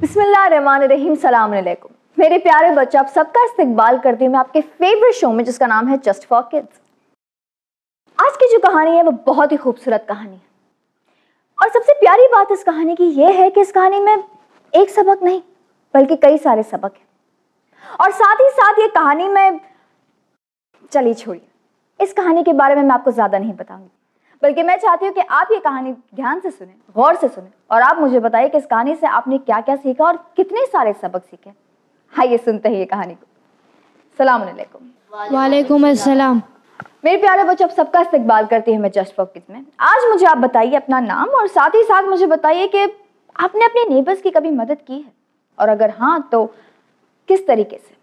बिस्मिल्लाहिर्रहमानिर्रहीम, सलाम अलैकुम। मेरे प्यारे बच्चों, आप सबका इस्तकबाल करती हूँ मैं आपके फेवरेट शो में जिसका नाम है जस्ट फॉर किड्स। आज की जो कहानी है वो बहुत ही खूबसूरत कहानी है और सबसे प्यारी बात इस कहानी की ये है कि इस कहानी में एक सबक नहीं बल्कि कई सारे सबक हैं और साथ ही साथ ये कहानी में, चलिए छोड़िए, इस कहानी के बारे में मैं आपको ज़्यादा नहीं बताऊंगी, बल्कि मैं चाहती हूँ कि आप ये कहानी ध्यान से सुने, गौर से सुने और आप मुझे बताइए कि इस कहानी से आपने क्या क्या सीखा और कितने सारे सबक सीखे। आइए सुनते हैं ये कहानी को। सलाम अलैकुम। वालेकुम अस्सलाम। मेरे प्यारे बच्चों, आप सबका इस्तकबाल करती हूँ मैं जस्ट फॉर किड्स में। आज मुझे आप बताइए अपना नाम और साथ ही साथ मुझे बताइए कि आपने अपने नेबर्स की कभी मदद की है और अगर हाँ तो किस तरीके से,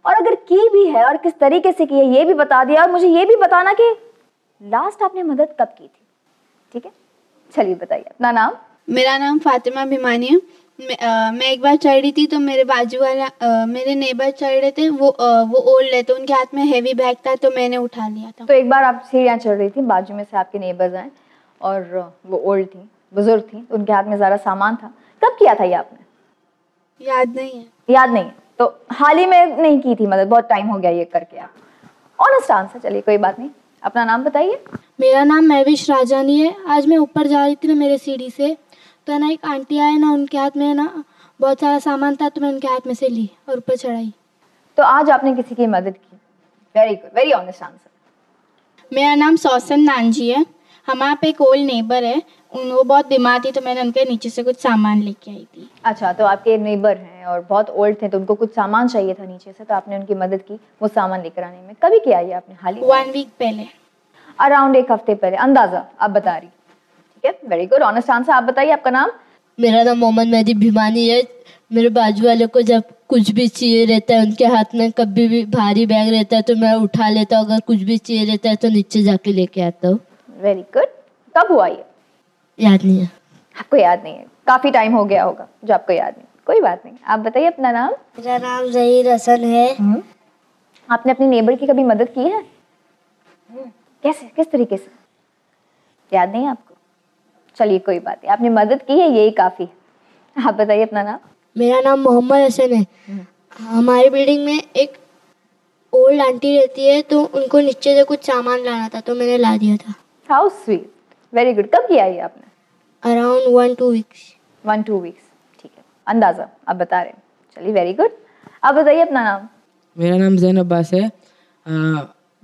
और अगर की भी है और किस तरीके से की है ये भी बता दिया और मुझे ये भी बताना कि लास्ट आपने मदद कब की थी। ठीक है, चलिए बताइए अपना नाम। मेरा नाम फातिमा भिमानी है। मैं एक बार चढ़ रही थी तो मेरे बाजू वाला मेरे नेबर चढ़ रहे थे, वो ओल्ड है तो उनके हाथ में हैवी बैग था तो मैंने उठा लिया था। तो एक बार आप सीढ़ियाँ चढ़ रही थी, बाजू में से आपके नेबर्स आए और वो ओल्ड थी, बुजुर्ग थी, तो उनके हाथ में ज़्यादा सामान था। कब किया था ये आपने? याद नहीं है। याद नहीं है तो हाल ही में नहीं की थी मदद, बहुत टाइम हो गया ये करके आप। ऑनेस्ट आंसर, चलिए कोई बात नहीं। अपना नाम बताइए। मेरा नाम महविश राजानी है। आज मैं ऊपर जा रही थी ना मेरे सीढ़ी से, तो ना एक आंटी आए ना, उनके हाथ में ना बहुत सारा सामान था तो मैं उनके हाथ में से ली और ऊपर चढ़ाई। तो आज आपने किसी की मदद की। Very good, very honest answer. मेरा नाम सौसन नानजी है। हमारे पे एक ओल्ड नेबर है, वो बहुत बीमार थी तो मैंने उनके नीचे से कुछ सामान लेके आई थी। अच्छा, तो आपके नेबर हैं और बहुत ओल्ड थे तो उनको कुछ सामान चाहिए था नीचे से, तो आपने उनकी मदद की वो सामान लेकर आने में। कभी किया ये आपने? हाल ही 1 वीक पहले। अराउंड एक हफ्ते पहले, अंदाजा आप बता रही। ठीक है, वेरी गुड, ऑनेस्ट आंसर। आप बताइए आपका नाम। मेरा नाम मोहम्मद मेहदी भिमानी है। मेरे बाजू वाले को जब कुछ भी चाहिए रहता है, उनके हाथ में कभी भी भारी बैग रहता है तो मैं उठा लेता हूँ, अगर कुछ भी चाहिए रहता है तो नीचे जाके लेके आता हूँ। Very good. कब हुआ ये? याद नहीं है। आपको याद नहीं है? काफी टाइम हो गया होगा जो आपको याद नहीं। कोई बात नहीं, आप बताइए अपना नाम। मेरा नाम ज़हीर हसन है। आपने अपने नेबर की कभी मदद की है? कैसे, किस तरीके से? याद नहीं है आपको? चलिए कोई बात नहीं, आपने मदद की है, यही काफी है। आप बताइए अपना नाम। मेरा नाम मोहम्मद हसन है। हमारी बिल्डिंग में एक ओल्ड आंटी रहती है तो उनको नीचे से कुछ सामान लाना था तो मैंने ला दिया था। How sweet, very good. कब किया ये आपने? Around 1-2 weeks. 1-2 वीक्स, ठीक है, अंदाजा आप बता रहे हैं। चलिए वेरी गुड। आप बताइए अपना नाम। मेरा नाम ज़ैन अब्बास है।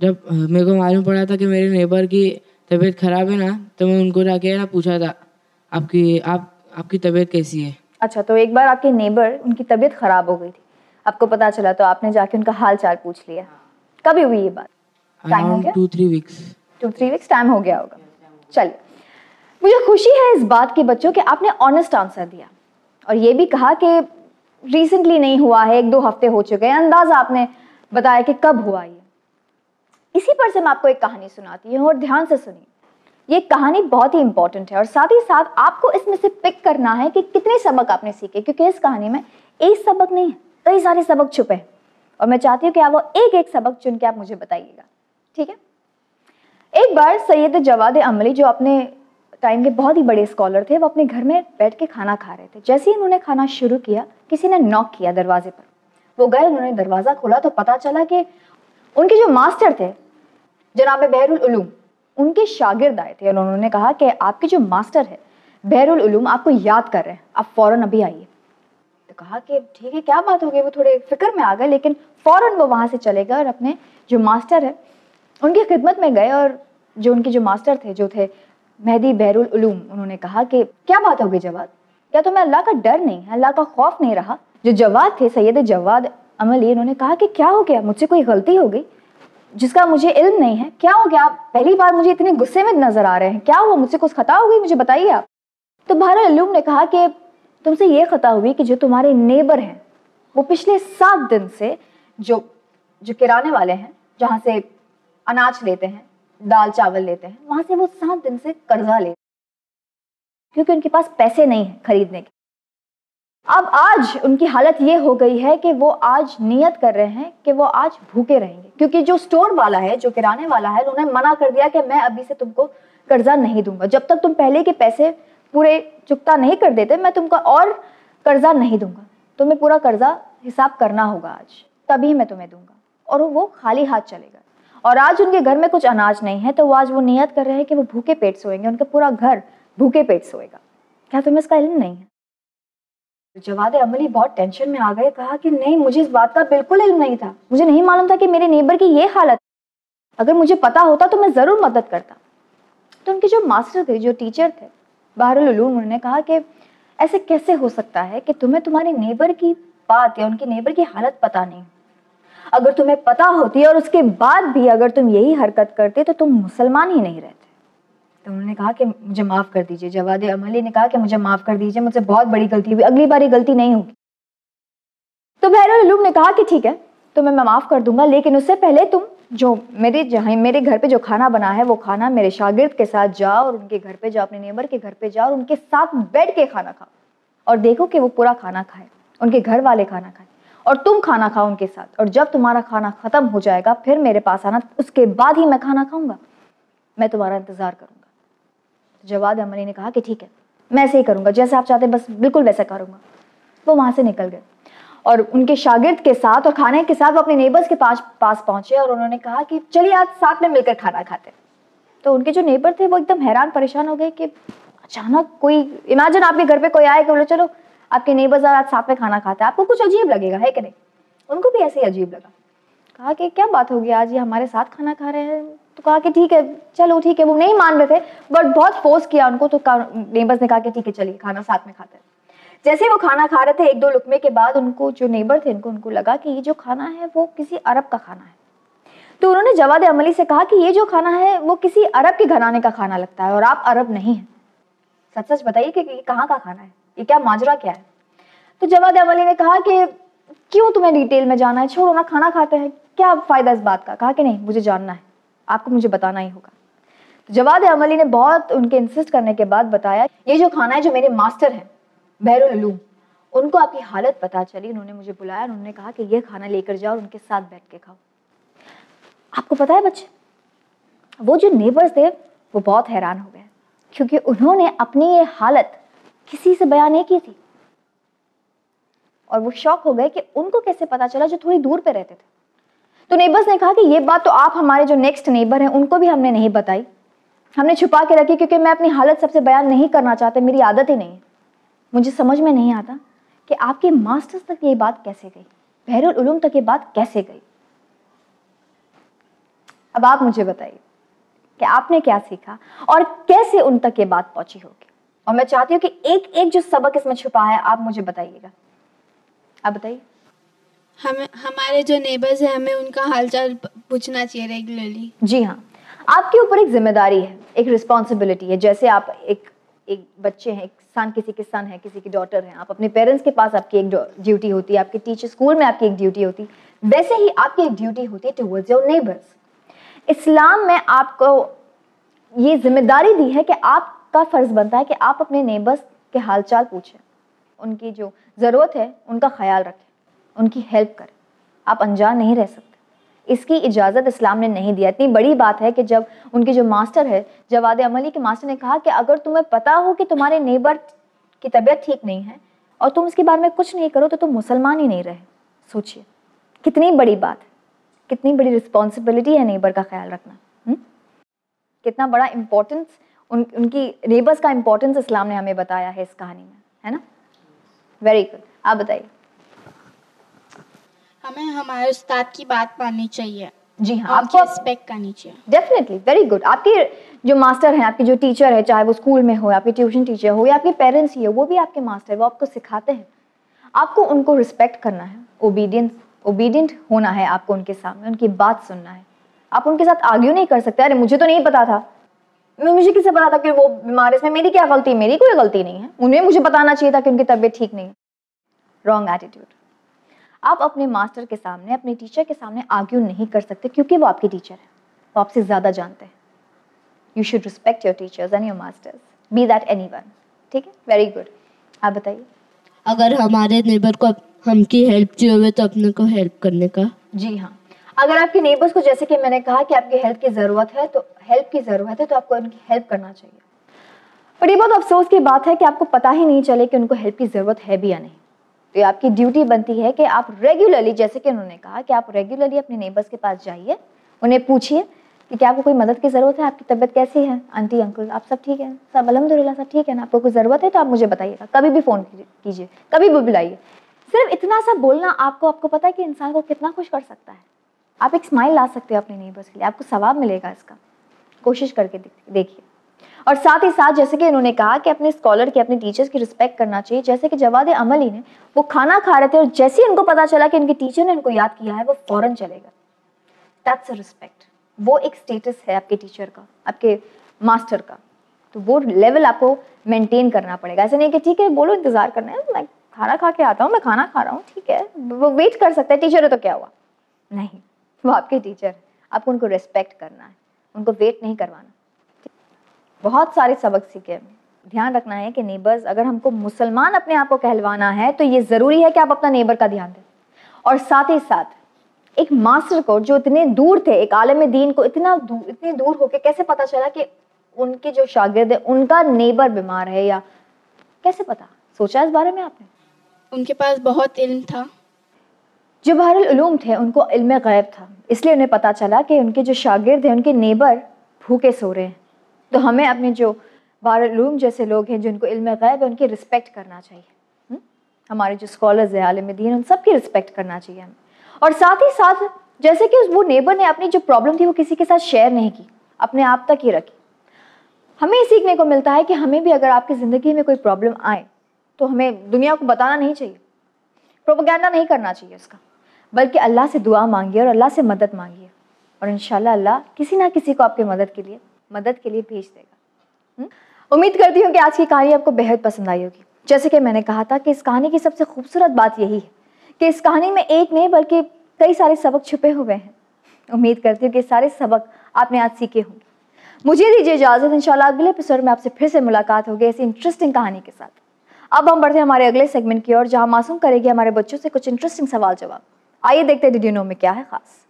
जब मेरे को मालूम पड़ा था कि मेरे नेबर की तबीयत ख़राब है ना, तो मैं उनको जाके ना पूछा था आपकी तबीयत कैसी है। अच्छा, तो एक बार आपके नेबर, उनकी तबीयत खराब हो गई थी, आपको पता चला तो आपने जाके उनका हाल चाल पूछ लिया। कभी हुई ये बात? टाइम हो गया? 2-3 वीक्स। 2-3 वीक्स टाइम हो गया होगा। चलिए, मुझे खुशी है इस बात की बच्चों कि आपने ऑनेस्ट आंसर दिया और ये भी कहा कि रिसेंटली नहीं हुआ है, 1-2 हफ्ते हो चुके हैं। अंदाजा आपने बताया कि कब हुआ ये। इसी पर से मैं आपको एक कहानी सुनाती हूँ और ध्यान से सुनिए। ये कहानी बहुत ही इंपॉर्टेंट है और साथ ही साथ आपको इसमें से पिक करना है कि कितने सबक आपने सीखे, क्योंकि इस कहानी में एक सबक नहीं है, कई सारे सबक छुपे हैं और मैं चाहती हूँ कि आप वो एक एक सबक चुन के आप मुझे बताइएगा। ठीक है? एक बार सैयद जवाद अमली, जो अपने टाइम के बहुत ही बड़े स्कॉलर थे, वो अपने घर में बैठ के खाना खा रहे थे। जैसे ही उन्होंने खाना शुरू किया, किसी ने नॉक किया दरवाजे पर। वो गए, उन्होंने दरवाज़ा खोला तो पता चला कि उनके जो मास्टर थे जनाब बहरुल उलूम, उनके शागिर्द आए थे और उन्होंने कहा कि आपके जो मास्टर है बहरुल उलूम आपको याद कर रहे हैं, आप फ़ौरन अभी आइए। तो कहा कि ठीक है, क्या बात हो गई। वो थोड़े फिक्र में आ गए, लेकिन फ़ौरन वो वहाँ से चले गए और अपने जो मास्टर है उनकी खिदमत में गए। और जो उनके जो मास्टर थे, जो थे मेहदी बहरुल उलूम, उन्होंने कहा कि क्या बात हो गई जवाद, क्या तुम्हें अल्लाह का डर नहीं है, अल्लाह का खौफ नहीं रहा? जो जवाद थे, सैयद जवाद अमली, उन्होंने कहा कि क्या हो गया, मुझसे कोई गलती हो गई जिसका मुझे इल्म नहीं है? क्या हो गया, आप पहली बार मुझे इतने गुस्से में नजर आ रहे हैं, क्या हुआ, मुझसे कुछ खता हो गई, मुझे बताइए आप। तो बहरुल उलूम ने कहा कि तुमसे ये खता हुई कि जो तुम्हारे नेबर हैं वो पिछले 7 दिन से जो किराने वाले हैं, जहाँ से अनाज लेते हैं, दाल चावल लेते हैं, वहां से वो 7 दिन से कर्जा लेते हैं क्योंकि उनके पास पैसे नहीं है खरीदने के। अब आज उनकी हालत ये हो गई है कि वो आज नियत कर रहे हैं कि वो आज भूखे रहेंगे, क्योंकि जो स्टोर वाला है, जो किराने वाला है, उन्होंने मना कर दिया कि मैं अभी से तुमको कर्जा नहीं दूंगा, जब तक तुम पहले के पैसे पूरे चुकता नहीं कर देते मैं तुमको और कर्जा नहीं दूंगा, तुम्हें पूरा कर्जा हिसाब करना होगा आज, तभी मैं तुम्हें दूंगा। और वो खाली हाथ चलेगा। और आज उनके घर में कुछ अनाज नहीं है, तो आज वो नियत कर रहे हैं कि वो भूखे पेट सोएंगे, उनका पूरा घर भूखे पेट सोएगा। क्या तुम्हें इसका इल्म नहीं है? जवाद अमली बहुत टेंशन में आ गए, कहा कि नहीं, मुझे इस बात का बिल्कुल इल्म नहीं था, मुझे नहीं मालूम था कि मेरे नेबर की ये हालत, अगर मुझे पता होता तो मैं ज़रूर मदद करता। तो उनके जो मास्टर थे, जो टीचर थे बहरुल उलूम, उन्होंने कहा कि ऐसे कैसे हो सकता है कि तुम्हें तुम्हारे नेबर की बात या उनके नेबर की हालत पता नहीं, अगर तुम्हें पता होती और उसके बाद भी अगर तुम यही हरकत करते तो तुम मुसलमान ही नहीं रहते। तो उन्होंने कहा कि मुझे माफ़ कर दीजिए। जवाद अमली ने कहा कि मुझे माफ़ कर दीजिए, मुझसे बहुत बड़ी गलती हुई, अगली बार ये गलती नहीं होगी। तो बहरुल उलूम ने कहा कि ठीक है, तुम्हें मैं माफ़ कर दूंगा, लेकिन उससे पहले तुम जो मेरे घर पे जो खाना बना है वो खाना मेरे शागिर्द के साथ जाओ और उनके घर पे जाओ, अपने नेबर के घर पे जाओ और उनके साथ बैठ के खाना खाओ और देखो कि वो पूरा खाना खाए, उनके घर वाले खाना खाए और तुम खाना खाओ उनके साथ। और जब तुम्हारा खाना ख़त्म हो जाएगा फिर मेरे पास आना, उसके बाद ही मैं खाना खाऊंगा, मैं तुम्हारा इंतज़ार करूंगा। तो जवाद अमली ने कहा कि ठीक है, मैं ऐसे ही करूंगा, जैसे आप चाहते बस बिल्कुल वैसा करूंगा। वो वहाँ से निकल गए और उनके शागिर्द के साथ और खाने के साथ वो अपने नेबर्स के पास पहुंचे और उन्होंने कहा कि चलिए आज साथ में मिलकर खाना खाते। तो उनके जो नेबर थे वो एकदम हैरान परेशान हो गए कि अचानक कोई, इमेजिन आपके घर पे कोई आए कि बोलो चलो आपके नेबर्स आज साथ में खाना खाते हैं, आपको कुछ अजीब लगेगा, है कि नहीं? उनको भी ऐसे ही अजीब लगा। कहा कि क्या बात होगी, आज ये हमारे साथ खाना खा रहे हैं। तो कहा कि ठीक है, चलो ठीक है। वो नहीं मान रहे थे बट बहुत फोर्स किया उनको, तो नेबर्स ने कहा कि ठीक है चलिए खाना साथ में खाते हैं। जैसे ही वो खाना खा रहे थे, एक दो लुकमे के बाद उनको जो नेबर थे उनको लगा कि ये जो खाना है वो किसी अरब का खाना है। तो उन्होंने जवाद अमली से कहा कि ये जो खाना है वो किसी अरब के घराने का खाना लगता है और आप अरब नहीं हैं, सच सच बताइए कि ये कहाँ का खाना है, ये क्या माजरा क्या है? तो जवाद अमली ने कहा कि क्यों तुम्हें डिटेल में जाना है, छोड़ो ना, खाना खाते हैं, क्या फायदा इस बात का? कहा कि नहीं, मुझे जानना है, आपको मुझे बताना ही होगा। तो जवाद अमली ने बहुत उनके इंसिस्ट करने के बाद बताया, ये जो खाना है, जो मेरे मास्टर हैं बहरुल उलूम, उनको आपकी हालत पता चली, उन्होंने मुझे बुलाया, उन्होंने कहा कि ये खाना लेकर जाओ और उनके साथ बैठ के खाओ। आपको पता है बच्चे, वो जो नेबर्स थे वो बहुत हैरान हो गए, क्योंकि उन्होंने अपनी ये हालत किसी से बयान नहीं की थी और वो शॉक हो गए कि उनको कैसे पता चला जो थोड़ी दूर पे रहते थे। तो नेबर्स ने कहा कि ये बात तो आप हमारे जो नेक्स्ट नेबर हैं उनको भी हमने नहीं बताई, हमने छुपा के रखी, क्योंकि मैं अपनी हालत सबसे बयान नहीं करना चाहता, मेरी आदत ही नहीं है। मुझे समझ में नहीं आता कि आपके मास्टर्स तक ये बात कैसे गई, बहरुल उलूम तक ये बात कैसे गई। अब आप मुझे बताइए कि आपने क्या सीखा और कैसे उन तक ये बात पहुंची होगी। और मैं चाहती हूँ कि एक एक जो सबक इसमें छुपा है आप मुझे बताइएगा। आप बताइए। हमारे जो नेबर्स हैं हमें उनका हालचाल पूछना चाहिए रेगुलरली। जी हाँ, आपके ऊपर एक जिम्मेदारी है, एक रिस्पॉन्सिबिलिटी है। जैसे आप एक बच्चे हैं, एक सन, किसी के सन है, किसी की डॉटर है, आप अपने पेरेंट्स के पास आपकी एक ड्यूटी होती है, आपके टीचर स्कूल में आपकी एक ड्यूटी होती है, वैसे ही आपकी एक ड्यूटी होती है टुवर्ड्स योर नेबर्स। इस्लाम में आपको ये जिम्मेदारी दी है कि आपका फर्ज बनता है कि आप अपने नेबर्स के हालचाल पूछें, उनकी जो ज़रूरत है उनका ख्याल रखें, उनकी हेल्प करें। आप अनजान नहीं रह सकते, इसकी इजाज़त इस्लाम ने नहीं दिया। इतनी बड़ी बात है कि जब उनके जो मास्टर है, जवाद अमली के मास्टर ने कहा कि अगर तुम्हें पता हो कि तुम्हारे नेबर की तबीयत ठीक नहीं है और तुम इसके बारे में कुछ नहीं करो तो तुम मुसलमान ही नहीं रहे। सोचिए कितनी बड़ी बात है, कितनी बड़ी रिस्पॉन्सिबिलिटी है नेबर का ख्याल रखना। कितना बड़ा इम्पोर्टेंस उनकी नेबर्स का इम्पोर्टेंस इस्लाम ने हमें बताया है इस कहानी में, है ना? Very good. आप बताइए। हमें हमारे उस्ताद की बात माननी चाहिए। जी हाँ, आपको रिस्पेक्ट करनी चाहिए। Definitely, very good. आपके जो मास्टर हैं, आपके जो टीचर है, चाहे वो स्कूल में हो, आपके ट्यूशन टीचर हो या आपके पेरेंट्स ही हो, वो भी आपके मास्टर, वो आपको सिखाते हैं। आपको उनको रिस्पेक्ट करना है, ओबीडियंट होना है, आपको उनके सामने उनकी बात सुनना है। आप उनके साथ आर्ग्यू नहीं कर सकते, अरे मुझे तो नहीं पता था, मुझे किससे पता था कि वो बीमार है, इसमें मेरी क्या गलती? मेरी कोई गलती नहीं है, उन्हें मुझे बताना चाहिए था कि उनकी तबीयत ठीक नहीं है। Wrong attitude. आप अपने मास्टर के सामने, अपने टीचर के सामने आर्ग्यू नहीं कर सकते, क्योंकि वो आपके टीचर हैं, वो आपसे ज़्यादा जानते हैं। You should respect your teachers and your masters, be that anyone. ठीक है, वेरी गुड। आप बताइए। अगर हमारे नेबर को हमकी हेल्प चाहिए तो अपने को हेल्प करने का। जी हाँ, अगर आपके नेबर्स को, जैसे कि मैंने कहा कि आपकी हेल्प की ज़रूरत है, तो आपको उनकी हेल्प करना चाहिए। पर ये बहुत अफसोस की बात है कि आपको पता ही नहीं चले कि उनको हेल्प की ज़रूरत है भी या नहीं। तो ये आपकी ड्यूटी बनती है कि आप रेगुलरली, जैसे कि उन्होंने कहा, कि आप रेगुलरली अपने नेबर्स के पास जाइए, उन्हें पूछिए कि क्या आपको कोई मदद की ज़रूरत है, आपकी तबीयत कैसी है, आंटी अंकल आप सब ठीक है, सब अल्हम्दुलिल्लाह सब ठीक है ना, आपको कोई ज़रूरत है तो आप मुझे बताइएगा, कभी भी फ़ोन कीजिए, कभी भी बुलाइए। सिर्फ इतना सा बोलना आपको पता है कि इंसान को कितना खुश कर सकता है। आप एक स्माइल ला सकते हो अपने नेबर्स के लिए, आपको सवाब मिलेगा इसका, कोशिश करके देखिए। और साथ ही साथ जैसे कि इन्होंने कहा कि अपने स्कॉलर की, अपने टीचर्स की रिस्पेक्ट करना चाहिए। जैसे कि जवाद अमली ने, वो खाना खा रहे थे और जैसे ही उनको पता चला कि इनके टीचर ने इनको याद किया है, वो फौरन चले गए। That's a respect. वो एक स्टेटस है आपके टीचर का, आपके मास्टर का, तो वो लेवल आपको मेंटेन करना पड़ेगा। ऐसे नहीं कि ठीक है बोलो इंतजार करना है, मैं खाना खा के आता हूँ, मैं खाना खा रहा हूँ, ठीक है, वो वेट कर सकता है, टीचर है तो क्या हुआ। नहीं, वो आपके टीचर, आपको उनको रिस्पेक्ट करना है, उनको वेट नहीं करवाना। बहुत सारे सबक सीखे। ध्यान रखना है कि नेबर्स, अगर हमको मुसलमान अपने आप को कहलवाना है तो ये ज़रूरी है कि आप अपना नेबर का ध्यान दें। और साथ ही साथ एक मास्टर को जो इतने दूर थे, एक आलिम दीन को इतने दूर होके कैसे पता चला कि उनके जो शागिर्द है उनका नेबर बीमार है, या कैसे पता, सोचा इस बारे में आपने? उनके पास बहुत इल्म था। जो बहरुल उलूम थे उनको इल्म गैब था, इसलिए उन्हें पता चला कि उनके जो शागिर्द हैं, उनके नेबर भूखे सो रहे हैं। तो हमें अपने जो बहरुल उलूम जैसे लोग हैं जिनको इल्म गैब है, उनकी रिस्पेक्ट करना चाहिए। हमारे जो स्कॉलर्स हैं, आलिम दीन, उन सब की रिस्पेक्ट करना चाहिए हमें। और साथ ही साथ जैसे कि वो नेबर ने अपनी जो प्रॉब्लम थी वो किसी के साथ शेयर नहीं की, अपने आप तक ही रखी। हमें सीखने को मिलता है कि हमें भी अगर आपकी ज़िंदगी में कोई प्रॉब्लम आए तो हमें दुनिया को बताना नहीं चाहिए, प्रोपेगेंडा नहीं करना चाहिए उसका, बल्कि अल्लाह से दुआ मांगिए और अल्लाह से मदद मांगिए, और इंशाल्लाह अल्लाह किसी ना किसी को आपके मदद के लिए भेज देगा। उम्मीद करती हूँ कि आज की कहानी आपको बेहद पसंद आई होगी। जैसे कि मैंने कहा था कि इस कहानी की सबसे खूबसूरत बात यही है कि इस कहानी में एक नहीं बल्कि कई सारे सबक छुपे हुए हैं। उम्मीद करती हूँ कि सारे सबक आपने आज सीखे होंगे। मुझे दीजिए इजाज़त, इंशाल्लाह अगले एपिसोड में आपसे फिर से मुलाकात होगी ऐसी इंटरेस्टिंग कहानी के साथ। अब हम बढ़ते हैं हमारे अगले सेगमेंट की ओर, जहाँ मासूम करेगी हमारे बच्चों से कुछ इंटरेस्टिंग सवाल जवाब। आइए देखते हैं डिड यू नो में क्या है खास।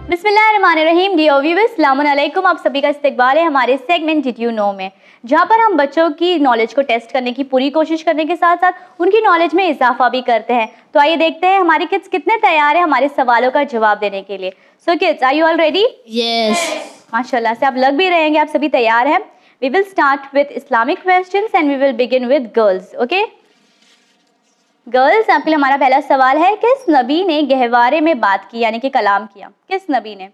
बिस्मिल्लाहिर्रहमानिर्रहीम। डियर व्यूअर्स, अस्सलामुन अलैकुम। आप सभी का इस्तकबाल है हमारे सेगमेंट डिड यू नो में, जहाँ पर हम बच्चों की नॉलेज को टेस्ट करने की पूरी कोशिश करने के साथ साथ उनकी नॉलेज में इजाफा भी करते हैं। तो आइए देखते हैं हमारे किड्स कितने तैयार हैं हमारे सवालों का जवाब देने के लिए। So kids, are you all ready? Yes. माशाल्लाह से आप लग भी रहेंगे, आप सभी तैयार हैं। We will start with Islamic questions and we will begin with girls. Okay girls, आपके लिए हमारा पहला सवाल है, किस नबी ने गहवारे में बात की यानी कि कलाम किया? किस नबी ने?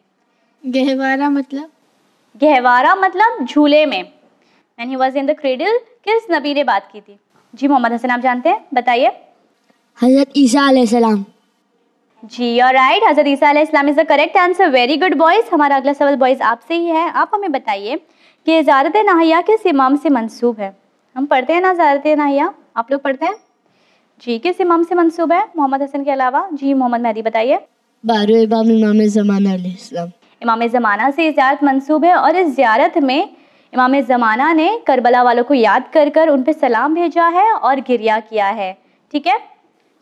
गहवारा मतलब झूले में, when he was in the cradle, किस नबी ने बात की थी? जी मोहम्मद हसन, आप जानते हैं, बताइए। हज़रत ईसा अलैहिस्सलाम। जी यू आर राइट, हज़रत ईसा अलैहिस्सलाम is the correct answer. Very good boys. हमारा अगला सवाल बॉयज आपसे ही है। आप हमें बताइए कि ज़ियारत नाहिया किस इमाम से मंसूब है? हम पढ़ते हैं ना ज़ियारत नाहिया, आप लोग पढ़ते हैं जी, किस इमाम से मंसूब है मोहम्मद हसन के अलावा? जी मोहम्मद मेहदी, बताइए। 12वें इमाम इमाम ज़माना अलैहिस्सलाम। इमाम ज़माना से ज़ियारत मंसूब है, और इस ज़ियारत में इमाम ज़माना ने करबला वालों को याद कर कर उन पे सलाम भेजा है और गिरिया किया है। ठीक है,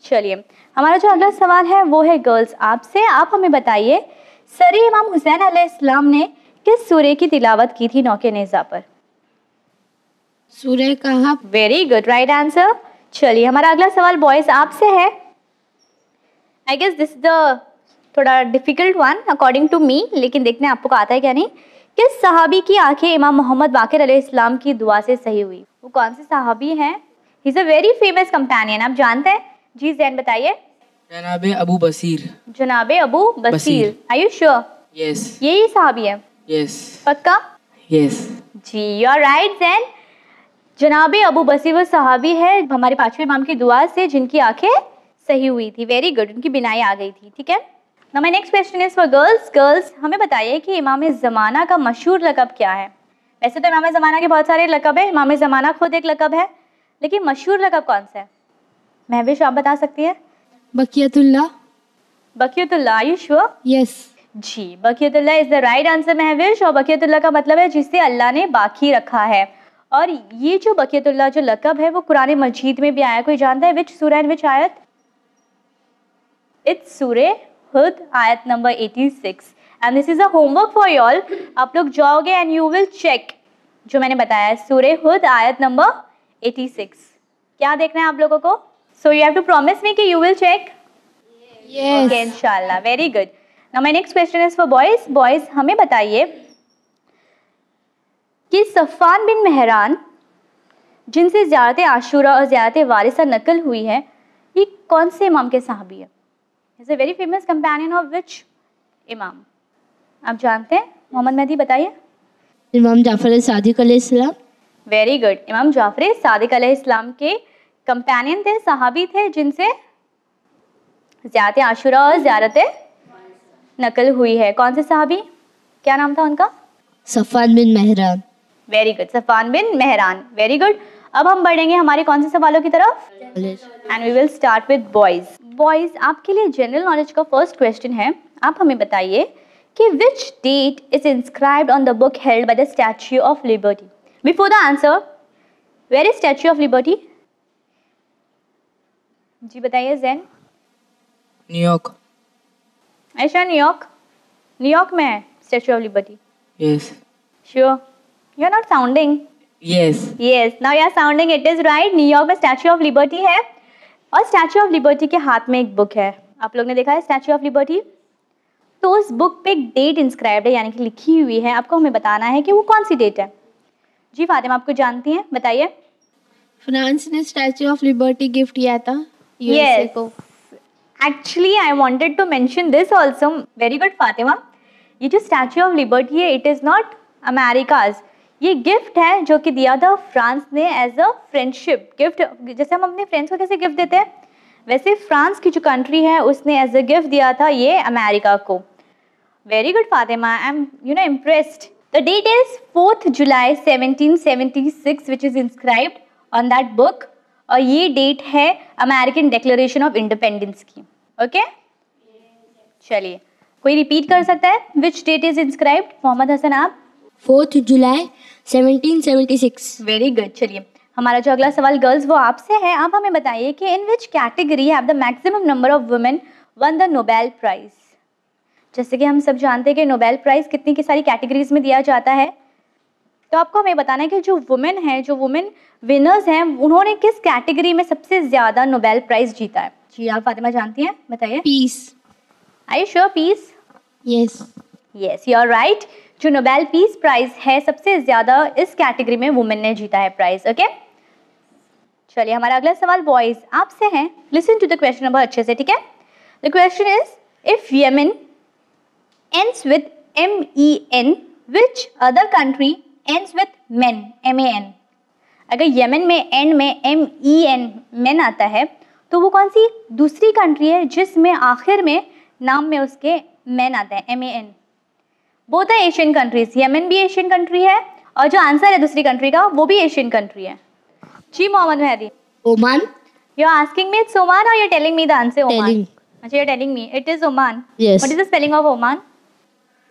चलिए हमारा जो अगला सवाल है वो है गर्ल्स आपसे। आप हमें बताइए, सरी इमाम हुसैन अलैहिस्सलाम ने किस सूरे की तिलावत की थी नौके नेज़ा पर? सूरह कहफ। Very good, right answer. चलिए हमारा अगला सवाल बॉयज आपसे है। आई गेस दिस द थोड़ा difficult one according to me, लेकिन देखते हैं आपको आता है क्या नहीं। किस सहाबी की आंखें इमाम मोहम्मद बाकिर अलैहिस्सलाम की दुआ से सही हुई? वो कौन से सहाबी हैं? He is a very famous companion, आप जानते हैं? जी जैन बताइए। जनाबे अबू बसीर। जनाबे अबू बसीर। Are you sure? यस। यही सहाबी है? यस। पक्का? यस। जी यू आर राइट जैन। जनाबे अबू बसीर वो सहाबी है हमारे पांचवें इमाम की दुआ से जिनकी आंखें सही हुई थी। वेरी गुड, उनकी बिनाई आ गई थी। ठीक है, now my next question is for girls. Girls हमें बताइए कि इमाम ज़माना का मशहूर लक़ब क्या है? वैसे तो इमाम ज़माना के बहुत सारे लक़ब है, इमाम ज़माना खुद एक लक़ब है, लेकिन मशहूर लक़ब कौन सा है? महविश, आप बता सकती है? बकियतुल्लाह। बकियतुल्लाह, आर यू श्योर? यस। जी, बकियतुल्लाह is the right answer Mahvish. और बकियतुल्लाह का मतलब है जिसे अल्लाह ने बाकी रखा है। और ये जो बकियतुल्लाह जो लक़ब है वो कुरान मजीद में भी आया। कोई जानता है विच सूरह एंड विच आयत? इट्स सूरह हुद, आयत number 86। And this is a homework for you all. आप लोग जाओगे एंड यू विल चेक जो मैंने बताया, सूरह हुद आयत नंबर 86. क्या देखना है आप लोगों को? So you have to promise me कि you will check. Yes. Okay, इंशाल्लाह. Very good. Now my next question is for boys. Boys हमें बताइए कि सफ़ान बिन मेहरान जिनसे ज़ियारत आशूरा और ज़ियारत वारिसा नकल हुई है, ये कौन से इमाम के सहाबी है? Is a very famous companion of which इमाम? आप जानते हैं? मोहम्मद मेहदी बताइए. इमाम जाफर सादिक अलैहिस्सलाम. Very good. इमाम जाफर सादिक अलैहिस्सलाम के कंपेनियन थे, सहाबी थे जिनसे ज़ियारत आशूरा और ज़ियारत नकल हुई है. कौन से सहाबी? क्या नाम था उनका? सफ़ान बिन मेहरान. Very good. सफ़ान बिन मेहरान. Very good. अब हम बढ़ेंगे हमारे कौन से सवालों की तरफ? And we will start with boys. Boys आपके लिए जनरल नॉलेज का फर्स्ट क्वेश्चन है. आप हमें बताइए कि which date is inscribed on the book held by the Statue of Liberty? Before the answer, where is Statue of Liberty? जी बताइए Jain. New York. Aisha New York. New York में है Statue of Liberty? Yes. Sure? You are not sounding. Yes. Yes, now you are sounding. It is right. New York में Statue of Liberty है और statue of liberty के हाथ में एक बुक है. आप लोग ने देखा है स्टैच्यू ऑफ लिबर्टी? तो उस बुक पे एक डेट इंस्क्राइब्ड है, यानी कि लिखी हुई है. आपको हमें बताना है कि वो कौन सी डेट है. जी फातिमा, आपको जानती हैं, बताइए. फ्रांस ने स्टैच्यू ऑफ लिबर्टी गिफ्ट किया था यूएसए Yes. को. Actually I wanted to mention this also. Very good Fatima. ये जो स्टैच्यू ऑफ लिबर्टी है, इट इज़ नॉट अमेरिकाज. ये गिफ्ट है जो कि दिया था फ्रांस ने एज अ फ्रेंडशिप गिफ्ट. जैसे हम अपने फ्रेंड्स को कैसे गिफ्ट देते हैं, वैसे फ्रांस की जो कंट्री है उसने एज अ गिफ्ट दिया था ये अमेरिका को. Very good Fatima, I am impressed. The date is 4 July 1776 which is inscribed on that book. और ये डेट है अमेरिकन डिक्लेरेशन ऑफ इंडिपेंडेंस की. ओके चलिए, कोई रिपीट कर सकता है which date is inscribed? Mohammad Hasan आप. 4 जुलाई 1776. Very good. चलिए, हमारा जो अगला सवाल गर्ल्स वो आपसे है. आप हमें बताइए कि in which category have the maximum number of women won the Nobel Prize? जैसे कि हम सब जानते हैं कि नोबेल प्राइज कितनी की सारी कैटेगरीज में दिया जाता है, तो आपको हमें बताना है कि जो वुमेन है, जो वुमेन विनर्स हैं, उन्होंने किस कैटेगरी में सबसे ज़्यादा नोबेल प्राइज जीता है. जी आप फातिमा जानती हैं, बताइए. Peace. I sure peace? Yes. Yes, you are right. जो नोबेल पीस प्राइज है सबसे ज़्यादा इस कैटेगरी में वुमेन ने जीता है प्राइज. ओके चलिए, हमारा अगला सवाल बॉयज आपसे है. Listen to the question number अच्छे से, ठीक है. The question is if Yemen ends with MEN, which other country ends with men, MAN? अगर यमन में एंड में MEN मेन आता है तो वो कौन सी दूसरी कंट्री है जिसमें आखिर में नाम में उसके मेन आता है, MAN? Both are Asian countries. Yemen भी एशियन कंट्री है और जो आंसर है दूसरी कंट्री का वो भी एशियन कंट्री है. जी Mohammad Mehdi. Oman. You are asking me it's Oman और you are telling me the answer Oman? Telling. अच्छा, you are telling me it is Oman. Yes. What is the spelling of Oman?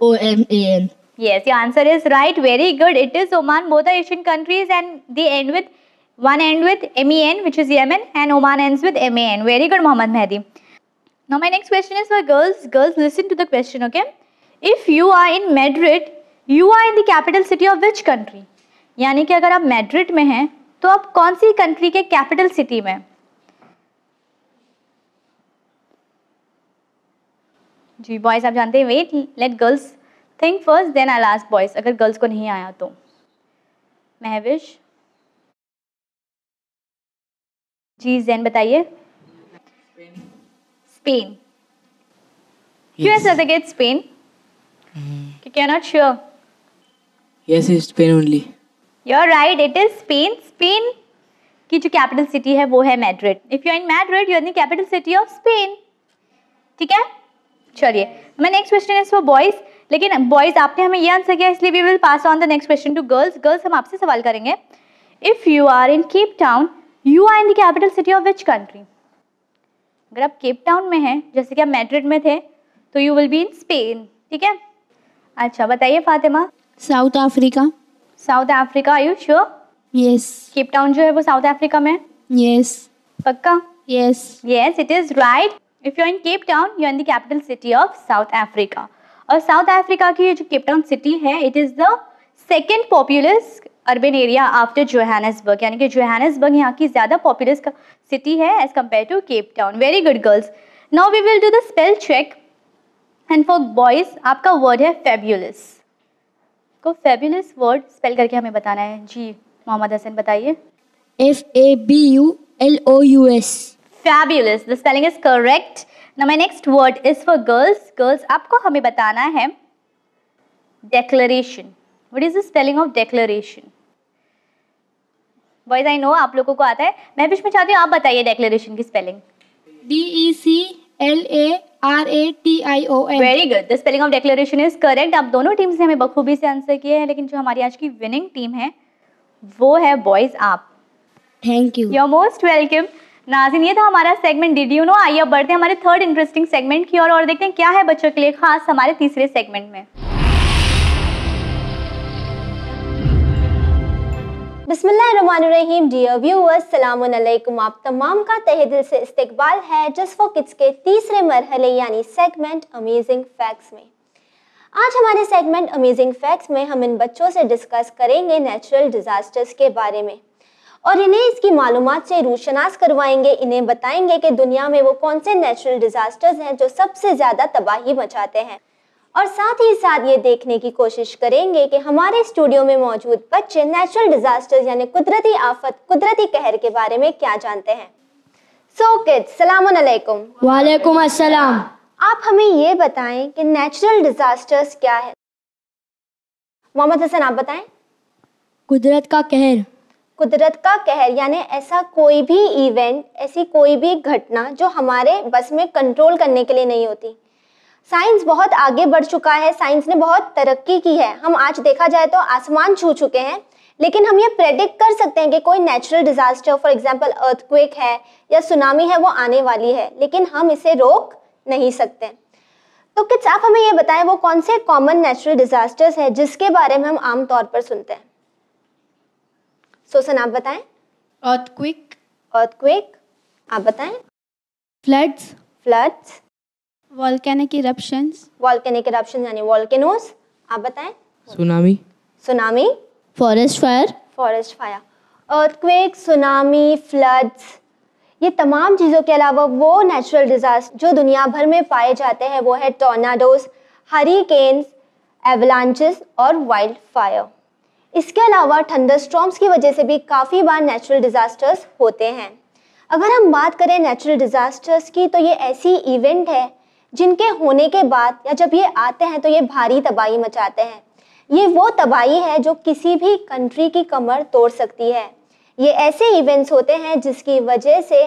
OMAN. Yes, your answer is right. Very good. It is Oman. Both are Asian countries and they end with one end with MEN, which is Yemen, and Oman ends with MAN. Very good, Mohammed Mehdi. Now my next question is for girls. Girls, listen to the question, okay? If you are in Madrid, you are in the capital city of which country? यानी कि अगर आप Madrid में हैं तो आप कौन सी कंट्री के कैपिटल सिटी में? जी बॉयज आप जानते हैं. Wait, let girls think first, then I ask boys. अगर गर्ल्स को नहीं आया तो महविश. जी जैन बताइए. स्पेन. क्यों सर्टिफिकेट स्पेन? क्योंकि I not sure. Yes, it's Spain only. You are right, it is Spain. Spain की जो कैपिटल सिटी है वो है Madrid. If you are in Madrid, you are in the capital city of Spain. ठीक है. चलिए, मैं next question is for boys. लेकिन बॉयज आपने हमें ये आंसर किया, इसलिए we will pass on the next question to girls. Girls हम आपसे सवाल करेंगे. If you are in Cape Town, you are in the capital city of which country? अगर आप केप टाउन में हैं, जैसे कि आप मैड्रिड में थे, तो you will be in Spain. ठीक है. अच्छा बताइए Fatima. South Africa. South Africa. Are you sure? Yes. Cape Town जो है वो साउथ अफ्रीका में? यस. पक्का? Yes. Yes, it is right. If you're in Cape Town, you're in the capital city of South Africa. और South Africa की जो Cape Town city है, it is the second populous urban area after Johannesburg, यानी कि Johannesburg यहाँ की ज़्यादा populous city है as compare to Cape Town. Very good girls. Now we will do the spell check. And for boys आपका word है fabulous. को फेब्यूलस word spell करके हमें बताना है. जी मोहम्मद हसन बताइए. FABULOUS. Fabulous. The spelling is correct. Now my next word is for girls. Girls, आपको हमें बताना है declaration. What is the spelling of declaration? Boys, I know आप लोगों को आता है. मैं बीच में चाहती हूँ आप बताइए declaration की spelling. DECLARATION. Very good. The spelling of declaration is correct. आप दोनों टीम्स ने हमें बखूबी से आंसर किए हैं, लेकिन जो हमारी आज की विनिंग टीम है वो है बॉयज आप. Thank you. You're most welcome. नाज़रीन, ये था हमारा सेगमेंट डिड यू नो. आइए अब बढ़ते हैं हमारे थर्ड इंटरेस्टिंग सेगमेंट की ओर और देखते हैं क्या है बच्चों के लिए खास हमारे तीसरे सेगमेंट में. बिस्मिल्लाहिर्रहमानिर्रहीम. डियर व्यूअर्स, सलामुन अलैकुम. आप तमाम का तहे दिल से इस्तकबाल है जस्ट फॉर किड्स के तीसरे मरहले यानी सेगमेंट अमेजिंग फैक्ट्स में. आज हमारे सेगमेंट अमेजिंग फैक्ट्स में हम इन बच्चों से डिस्कस करेंगे नेचुरल डिजास्टर्स के बारे में और इन्हें इसकी मालूमात से रूशनास करवाएंगे. इन्हें बताएंगे कि दुनिया में वो कौन से नेचुरल डिजास्टर्स हैं जो सबसे ज़्यादा तबाही मचाते हैं और साथ ही साथ ये देखने की कोशिश करेंगे कि हमारे स्टूडियो में मौजूद बच्चे नेचुरल डिजास्टर्स यानी कुदरती आफत, कुदरती कहर के बारे में क्या जानते हैं. सो किड्स, सलामुन अलैकुम. वालेकुम अस्सलाम. आप हमें ये बताएं कि नेचुरल डिजास्टर्स क्या है. मोहम्मद हसन आप बताएं. कुदरत का कहर. कुदरत का कहर यानी ऐसा कोई भी इवेंट, ऐसी कोई भी घटना जो हमारे बस में कंट्रोल करने के लिए नहीं होती. साइंस बहुत आगे बढ़ चुका है, साइंस ने बहुत तरक्की की है. हम आज देखा जाए तो आसमान छू चुके हैं, लेकिन हम ये प्रेडिक्ट कर सकते हैं कि कोई natural disaster, for example earthquake है या सुनामी है, वो आने वाली है, लेकिन हम इसे रोक नहीं सकते. तो किड्स आप हमें ये बताएं वो कौन से कॉमन नेचुरल डिजास्टर्स हैं जिसके बारे में हम आम तौर पर सुनते हैं. सोसन आप बताएं. earthquake, earthquake. आप बताएं. Floods. Floods. volcanic eruptions, volcanic eruption यानी वॉल्केनोस. आप बताएं. Tsunami. Tsunami. Forest fire. Forest fire. Earthquake, tsunami, floods, ये तमाम चीज़ों के अलावा वो नेचुरल डिजास्टर जो दुनिया भर में पाए जाते हैं वो है टॉर्नाडोज, हरिकेन्स, एवलांचेस और वाइल्ड फायर. इसके अलावा थंडरस्टॉर्म्स की वजह से भी काफ़ी बार नेचुरल डिजास्टर्स होते हैं. अगर हम बात करें नेचुरल डिजास्टर्स की तो ये ऐसी इवेंट है जिनके होने के बाद या जब ये आते हैं तो ये भारी तबाही मचाते हैं. ये वो तबाही है जो किसी भी कंट्री की कमर तोड़ सकती है. ये ऐसे इवेंट्स होते हैं जिसकी वजह से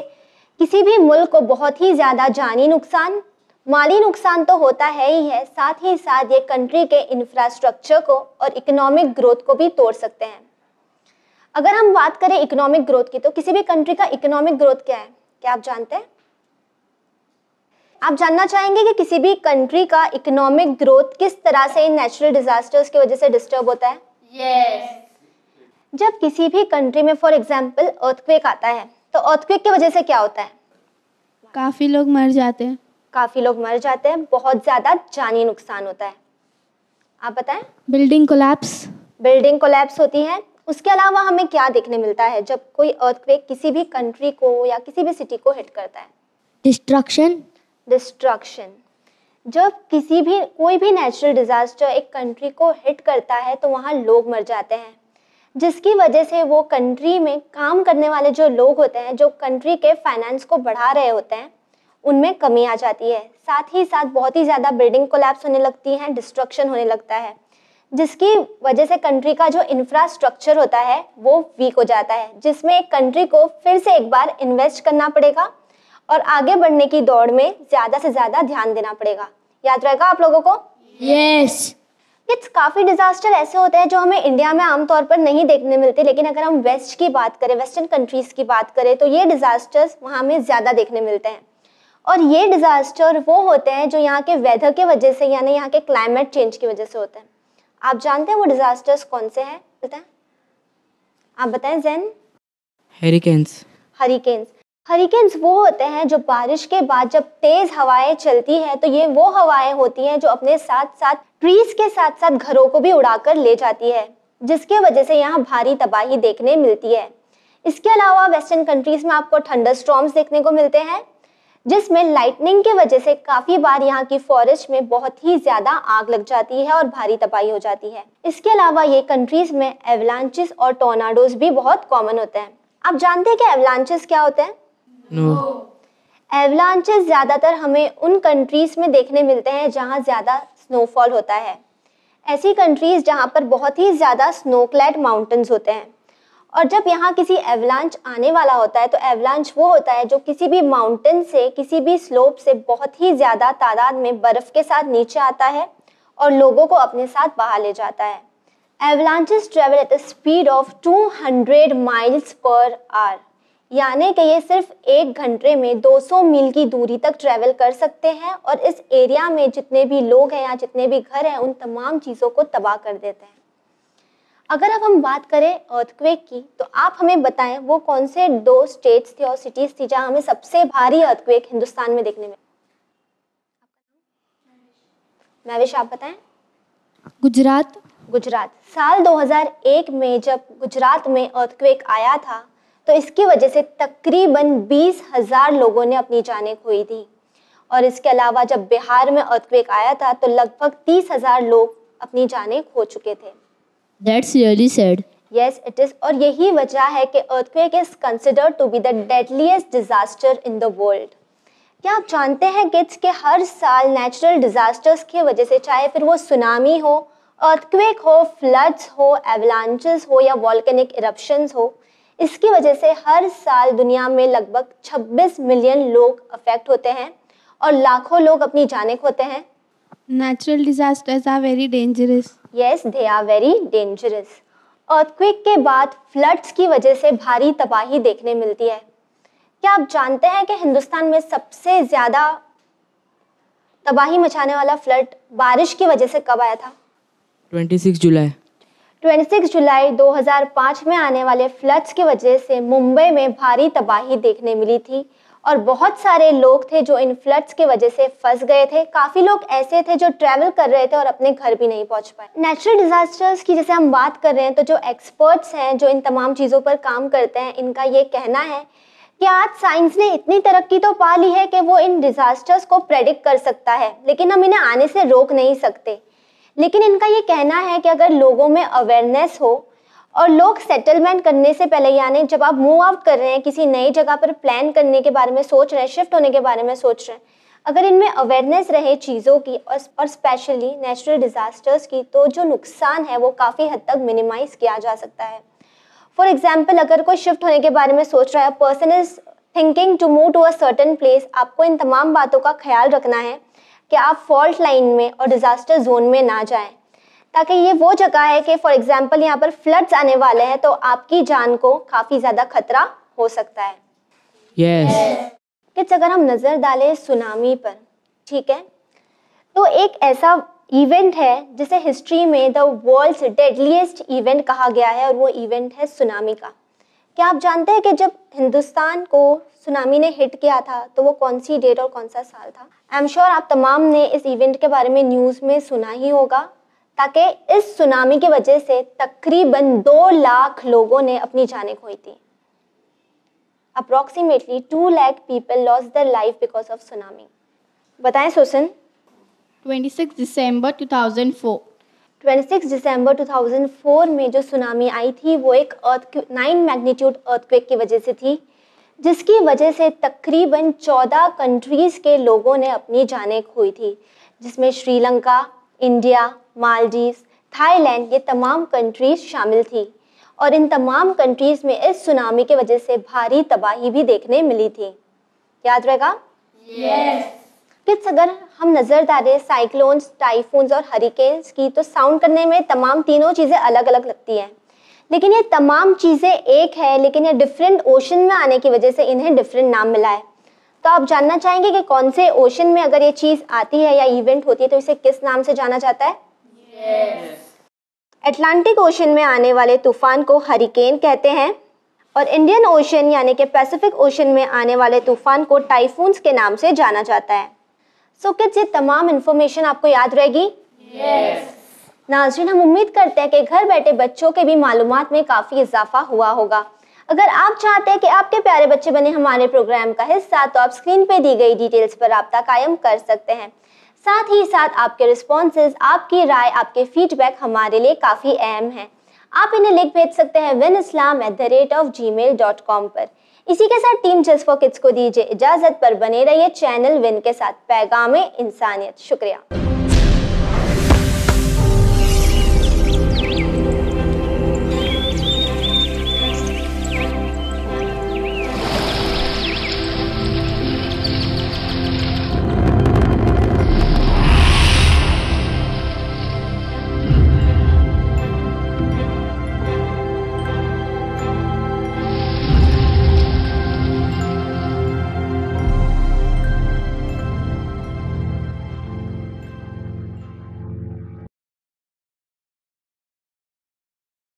किसी भी मुल्क को बहुत ही ज़्यादा जानी नुकसान, माली नुकसान तो होता है ही है, साथ ही साथ ये कंट्री के इंफ्रास्ट्रक्चर को और इकोनॉमिक ग्रोथ को भी तोड़ सकते हैं. अगर हम बात करें इकोनॉमिक ग्रोथ की तो किसी भी कंट्री का इकोनॉमिक ग्रोथ क्या है, क्या आप जानते हैं? आप जानना चाहेंगे कि किसी भी कंट्री का इकोनॉमिक ग्रोथ किस तरह से इन नेचुरल डिजास्टर्स की वजह से डिस्टर्ब होता है? यस. जब किसी भी कंट्री में फॉर एग्जांपल अर्थक्वेक आता है तो अर्थक्वेक की वजह से क्या होता है? काफ़ी लोग मर जाते हैं. काफ़ी लोग मर जाते हैं, बहुत ज़्यादा जानी नुकसान होता है. आप बताएं. बिल्डिंग कोलैप्स, बिल्डिंग कोलैप्स होती है. उसके अलावा हमें क्या देखने मिलता है जब कोई अर्थक्वेक किसी भी कंट्री को या किसी भी सिटी को हिट करता है? डिस्ट्रक्शन. डिस्ट्रक्शन. जब किसी भी कोई भी नेचुरल डिजास्टर एक कंट्री को हिट करता है तो वहाँ लोग मर जाते हैं, जिसकी वजह से वो कंट्री में काम करने वाले जो लोग होते हैं, जो कंट्री के फाइनेंस को बढ़ा रहे होते हैं, उनमें कमी आ जाती है. साथ ही साथ बहुत ही ज़्यादा बिल्डिंग कोलैप्स होने लगती हैं, डिस्ट्रक्शन होने लगता है, जिसकी वजह से कंट्री का जो इंफ्रास्ट्रक्चर होता है वो वीक हो जाता है, जिसमें एक कंट्री को फिर से एक बार इन्वेस्ट करना पड़ेगा और आगे बढ़ने की दौड़ में ज़्यादा से ज़्यादा ध्यान देना पड़ेगा. याद रहेगा आप लोगों को? यस. इट्स काफ़ी डिजास्टर ऐसे होते हैं जो हमें इंडिया में आमतौर पर नहीं देखने मिलते, लेकिन अगर हम वेस्ट की बात करें, वेस्टर्न कंट्रीज़ की बात करें तो ये डिजास्टर्स वहाँ हमें ज़्यादा देखने मिलते हैं. और ये डिजास्टर वो होते हैं जो यहाँ के वेदर की वजह से यानी यहाँ के क्लाइमेट चेंज की वजह से होते हैं. आप जानते हैं वो डिजास्टर्स कौन से हैं? बताएं. आप बताएं जैन. हरिकेन्स. हरिकेन्स. हरिकेन्स वो होते हैं जो बारिश के बाद जब तेज हवाएं चलती है तो ये वो हवाएं होती हैं जो अपने साथ साथ ट्रीज के साथ साथ घरों को भी उड़ाकर ले जाती है, जिसके वजह से यहाँ भारी तबाही देखने मिलती है। इसके अलावा वेस्टर्न कंट्रीज में आपको थंडरस्टॉर्म्स देखने को मिलते हैं, जिसमें लाइटनिंग की वजह से काफ़ी बार यहाँ की फॉरेस्ट में बहुत ही ज़्यादा आग लग जाती है और भारी तबाही हो जाती है। इसके अलावा ये कंट्रीज में एवलांचेस और टॉर्नाडोज भी बहुत कॉमन होते हैं। आप जानते हैं कि एवलांचेस क्या होते हैं? एवलांचेस ज़्यादातर हमें उन कंट्रीज में देखने मिलते हैं जहाँ ज़्यादा स्नोफॉल होता है, ऐसी कंट्रीज जहाँ पर बहुत ही ज़्यादा स्नोक्लैड माउंटेन्स होते हैं। और जब यहाँ किसी एवलांच आने वाला होता है तो एवलांच वो होता है जो किसी भी माउंटेन से, किसी भी स्लोप से बहुत ही ज़्यादा तादाद में बर्फ़ के साथ नीचे आता है और लोगों को अपने साथ बहा ले जाता है। Avalanches travel eight a speed of 200 miles per hour, यानी कि ये सिर्फ 1 घंटे में 200 मील की दूरी तक ट्रैवल कर सकते हैं और इस एरिया में जितने भी लोग हैं या जितने भी घर हैं उन तमाम चीज़ों को तबाह कर देते हैं। अगर अब हम बात करें अर्थक्वेक की तो आप हमें बताएं वो कौन से 2 स्टेट्स थे और सिटीज़ थी जहां हमें सबसे भारी अर्थक्वेक हिंदुस्तान में देखने में? महविश आप बताएं। गुजरात। साल 2001 में जब गुजरात में अर्थक्वेक आया था तो इसकी वजह से तकरीबन 20,000 लोगों ने अपनी जानें खोई थी। और इसके अलावा जब बिहार में अर्थक्वेक आया था तो लगभग 30,000 लोग अपनी जानें खो चुके थे। That's really sad. Yes, it is. और यही वजह है कि earthquake is considered to be the deadliest disaster in the world. क्या आप जानते हैं किड्स के हर साल नेचुरल डिजास्टर्स की वजह से, चाहे फिर वो सुनामी हो, earthquake हो, फ्लड्स हो, एवलांचेस हो या वॉल्केनिक इरप्शंस हो, इसकी वजह से हर साल दुनिया में लगभग 26 मिलियन लोग अफेक्ट होते हैं और लाखों लोग अपनी जानें खोते हैं। Natural disasters are very dangerous. Yes, they are very dangerous. Earthquake के बाद फ्लड्स की वजह से भारी तबाही देखने मिलती है। क्या आप जानते हैं कि हिंदुस्तान में सबसे ज़्यादा तबाही मचाने वाला फ्लड बारिश की वजह से कब आया था? 26 जुलाई 2005 में आने वाले फ्लड्स की वजह से मुंबई में भारी तबाही देखने मिली थी और बहुत सारे लोग थे जो इन फ्लड्स की वजह से फंस गए थे। काफ़ी लोग ऐसे थे जो ट्रैवल कर रहे थे और अपने घर भी नहीं पहुंच पाए। नेचुरल डिजास्टर्स की जैसे हम बात कर रहे हैं तो जो एक्सपर्ट्स हैं जो इन तमाम चीज़ों पर काम करते हैं, इनका ये कहना है कि आज साइंस ने इतनी तरक्की तो पा ली है कि वो इन डिजास्टर्स को प्रेडिक्ट कर सकता है, लेकिन हम इन्हें आने से रोक नहीं सकते। लेकिन इनका ये कहना है कि अगर लोगों में अवेयरनेस हो और लोग सेटलमेंट करने से पहले, यानी जब आप मूव आउट कर रहे हैं, किसी नई जगह पर प्लान करने के बारे में सोच रहे हैं, शिफ्ट होने के बारे में सोच रहे हैं, अगर इनमें अवेयरनेस रहे चीज़ों की और स्पेशली नेचुरल डिजास्टर्स की, तो जो नुकसान है वो काफ़ी हद तक मिनिमाइज किया जा सकता है। फॉर एग्जाम्पल, अगर कोई शिफ्ट होने के बारे में सोच रहा है, person is thinking to move to a certain place, आपको इन तमाम बातों का ख्याल रखना है कि आप फॉल्ट लाइन में और डिजास्टर जोन में ना जाएं, ताकि ये वो जगह है कि फॉर एग्जांपल यहाँ पर फ्लड्स आने वाले हैं तो आपकी जान को काफ़ी ज़्यादा खतरा हो सकता है। यस किड्स, अगर हम नज़र डालें सुनामी पर, ठीक है, तो एक ऐसा इवेंट है जिसे हिस्ट्री में द वर्ल्ड्स डेडलीस्ट इवेंट कहा गया है और वो इवेंट है सुनामी का। क्या आप जानते हैं कि जब हिंदुस्तान को सुनामी ने हिट किया था तो वो कौन सी डेट और कौन सा साल था? आई एम श्योर आप तमाम ने इस इवेंट के बारे में न्यूज़ में सुना ही होगा, ताकि इस सुनामी की वजह से तकरीबन 2 लाख लोगों ने अपनी जानें खोई थी। Approximately 2 lakh people lost their life because of tsunami. बताएं सुसन। 26 दिसंबर 2004। 26 दिसंबर 2004 में जो सुनामी आई थी वो एक 9 मैग्नीट्यूड अर्थक्वेक की वजह से थी, जिसकी वजह से तकरीबन 14 कंट्रीज़ के लोगों ने अपनी जानें खोई थी, जिसमें श्रीलंका, इंडिया, मालदीव्स, थाईलैंड, ये तमाम कंट्रीज़ शामिल थी। और इन तमाम कंट्रीज़ में इस सुनामी की वजह से भारी तबाही भी देखने मिली थी। याद रहेगा? किड्स, अगर हम नज़र डालें साइक्लोन्स, टाइफून्स और हरिकेन्स की, तो साउंड करने में तमाम तीनों चीज़ें अलग अलग लगती हैं, लेकिन ये तमाम चीज़ें एक है, लेकिन ये डिफरेंट ओशन में आने की वजह से इन्हें डिफरेंट नाम मिला है। तो आप जानना चाहेंगे कि कौन से ओशन में अगर ये चीज़ आती है या इवेंट होती है तो इसे किस नाम से जाना जाता है? अटलांटिक ओशन में आने वाले तूफान को हरिकेन कहते हैं और इंडियन ओशन यानी कि पैसिफिक ओशन में आने वाले तूफान को टाइफून्स के नाम से जाना जाता है। सो किड्स, ये तमाम इन्फॉर्मेशन आपको याद रहेगी? नाज़रीन, हम उम्मीद करते हैं कि घर बैठे बच्चों के भी मालूमात में काफ़ी इजाफा हुआ होगा। अगर आप चाहते हैं कि आपके प्यारे बच्चे बने हमारे प्रोग्राम का हिस्सा, तो आप स्क्रीन पे दी गई डिटेल्स पर राब्ता कायम कर सकते हैं। साथ ही साथ आपके रिस्पॉन्सेज, आपकी राय, आपके फीडबैक हमारे लिए काफ़ी अहम हैं। आप इन्हें लिख भेज सकते हैं winislam@gmail.com पर। इसी के साथ टीम जस्ट फॉर किड्स को दीजिए इजाज़त, पर बने रहिए चैनल विन के साथ। पैगाम इंसानियत। शुक्रिया।